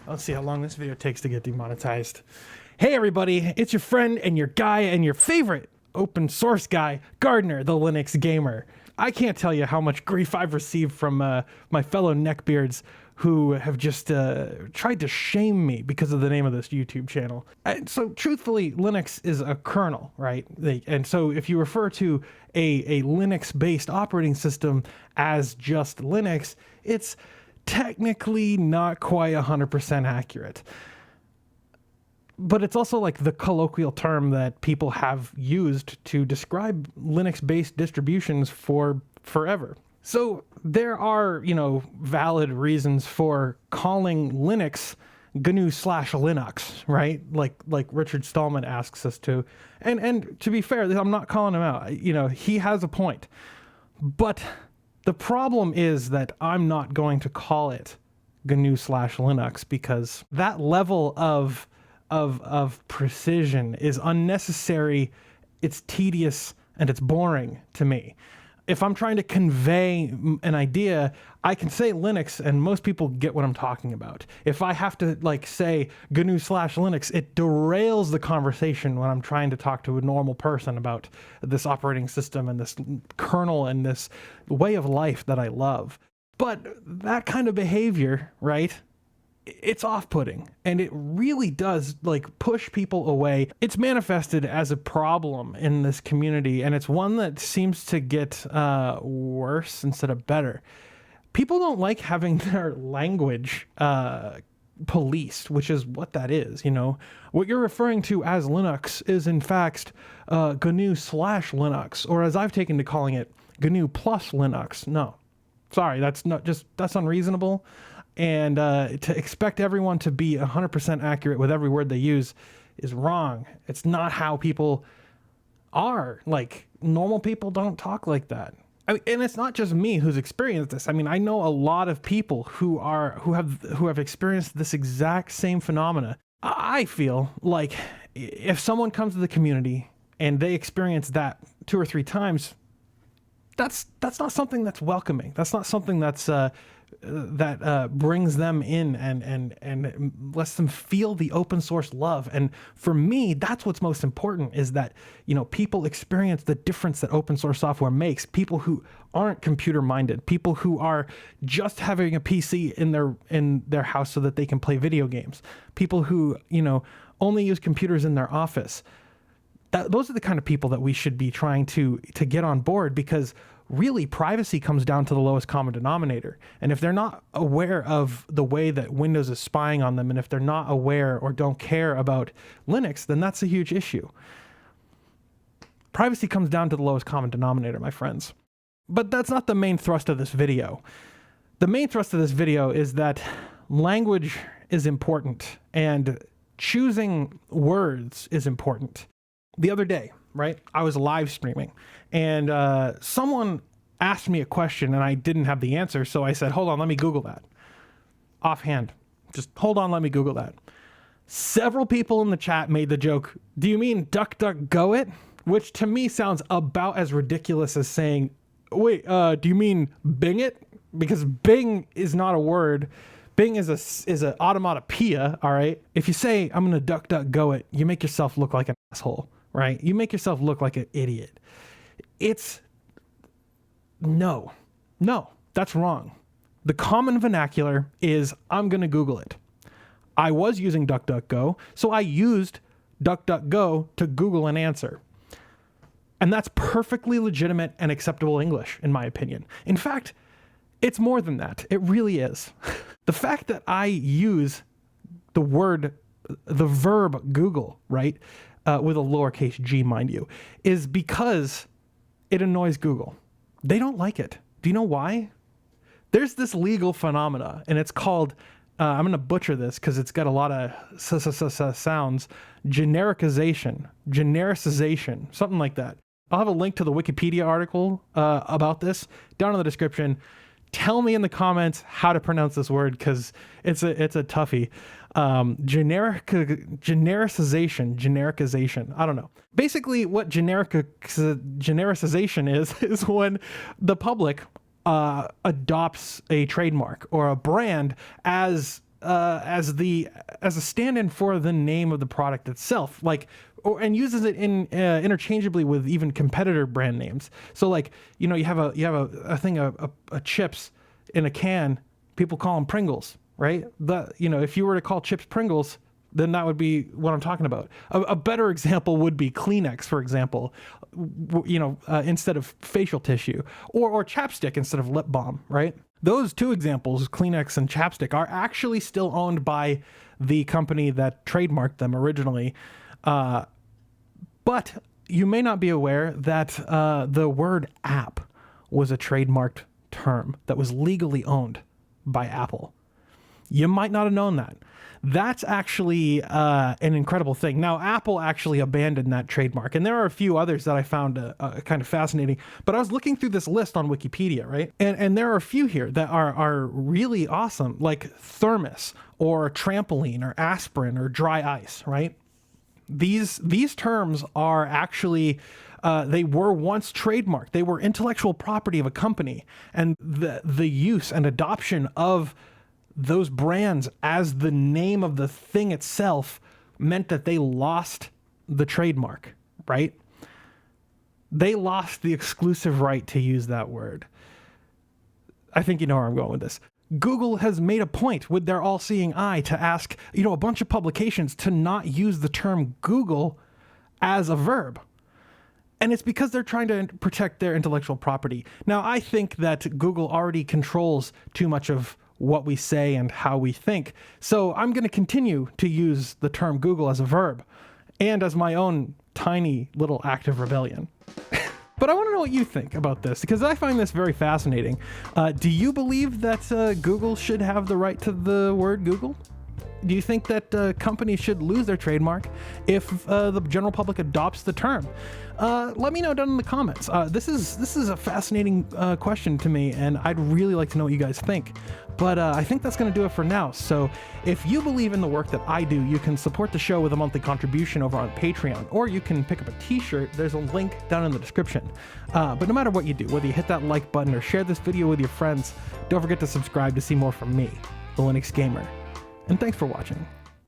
Let's see how long this video takes to get demonetized. Hey everybody, it's your friend and your guy and your favorite open source guy, Gardiner, the Linux gamer. I can't tell you how much grief I've received from my fellow neckbeards who have just tried to shame me because of the name of this YouTube channel. So truthfully, Linux is a kernel, right? And so if you refer to a Linux-based operating system as just Linux, it's technically not quite 100% accurate. But it's also like the colloquial term that people have used to describe Linux-based distributions for forever. So there are, valid reasons for calling Linux GNU/Linux, right? Like Richard Stallman asks us to. And to be fair, I'm not calling him out. He has a point. But the problem is that I'm not going to call it GNU/Linux because that level of precision is unnecessary, it's tedious, and it's boring to me. If I'm trying to convey an idea, I can say Linux and most people get what I'm talking about. If I have to say GNU/Linux, it derails the conversation when I'm trying to talk to a normal person about this operating system and this kernel and this way of life that I love. But that kind of behavior, right? It's off-putting, and it really does push people away. It's manifested as a problem in this community, and it's one that seems to get worse instead of better. People don't like having their language policed, which is what that is. What you're referring to as Linux is in fact GNU/Linux, or as I've taken to calling it, GNU plus Linux. No, sorry, that's unreasonable. And to expect everyone to be 100% accurate with every word they use is wrong. It's not how people are. Normal people don't talk like that. And it's not just me who's experienced this. I know a lot of people who have experienced this exact same phenomena. I feel like if someone comes to the community and they experience that 2 or 3 times, that's not something that's welcoming. That's not something that's that brings them in and lets them feel the open source love. And for me, that's what's most important, is that people experience the difference that open source software makes. People who aren't computer minded, people who are just having a PC in their house so that they can play video games, people who only use computers in their office. Those are the kind of people that we should be trying to get on board, because really privacy comes down to the lowest common denominator. And if they're not aware of the way that Windows is spying on them, and if they're not aware or don't care about Linux, then that's a huge issue. Privacy comes down to the lowest common denominator, my friends. But that's not the main thrust of this video. The main thrust of this video is that language is important and choosing words is important. The other day, right, I was live streaming, and someone asked me a question and I didn't have the answer, so I said, hold on, let me Google that. Offhand, just hold on, let me Google that. Several people in the chat made the joke, do you mean DuckDuckGo it? Which to me sounds about as ridiculous as saying, wait, do you mean Bing it? Because Bing is not a word. Bing is an automatopoeia, all right? If you say, I'm going to DuckDuckGo it, you make yourself look like an asshole, right? You make yourself look like an idiot. No, that's wrong. The common vernacular is, I'm going to Google it. I was using DuckDuckGo, so I used DuckDuckGo to Google an answer. And that's perfectly legitimate and acceptable English, in my opinion. In fact, it's more than that. It really is. The fact that I use the verb Google, right, with a lowercase g, mind you, is because it annoys Google. They don't like it. Do you know why? There's this legal phenomena, and it's called, I'm going to butcher this because it's got a lot of sounds, genericization, something like that. I'll have a link to the Wikipedia article about this down in the description. Tell me in the comments how to pronounce this word, because it's a toughie. Genericization. I don't know. Basically, what genericization is when the public adopts a trademark or a brand as as a stand-in for the name of the product itself, like, and uses it in interchangeably with even competitor brand names. So like, you know, you have a thing of chips in a can, people call them Pringles, right? You know, if you were to call chips Pringles, then that would be what I'm talking about. A better example would be Kleenex, for example, you know, instead of facial tissue, or chapstick instead of lip balm, right? Those two examples, Kleenex and chapstick, are actually still owned by the company that trademarked them originally. But you may not be aware that the word app was a trademarked term that was legally owned by Apple. You might not have known that. That's actually an incredible thing. Now, Apple actually abandoned that trademark, and there are a few others that I found kind of fascinating. But I was looking through this list on Wikipedia, right? And there are a few here that are really awesome, like thermos or trampoline or aspirin or dry ice, right? These terms are actually, they were once trademarked. They were intellectual property of a company, and the use and adoption of those brands as the name of the thing itself meant that they lost the trademark, right? They lost the exclusive right to use that word. I think you know where I'm going with this. Google has made a point with their all-seeing eye to ask, you know, a bunch of publications to not use the term Google as a verb. And it's because they're trying to protect their intellectual property. Now, I think that Google already controls too much of what we say and how we think. So I'm going to continue to use the term Google as a verb and as my own tiny little act of rebellion. But I want to know what you think about this, because I find this very fascinating. Do you believe that Google should have the right to the word Google? Do you think that companies should lose their trademark if the general public adopts the term? Let me know down in the comments. This is a fascinating question to me, and I'd really like to know what you guys think. But I think that's going to do it for now. So if you believe in the work that I do, you can support the show with a monthly contribution over on Patreon, or you can pick up a t-shirt. There's a link down in the description. But no matter what you do, whether you hit that like button or share this video with your friends, don't forget to subscribe to see more from me, the Linux Gamer. And thanks for watching.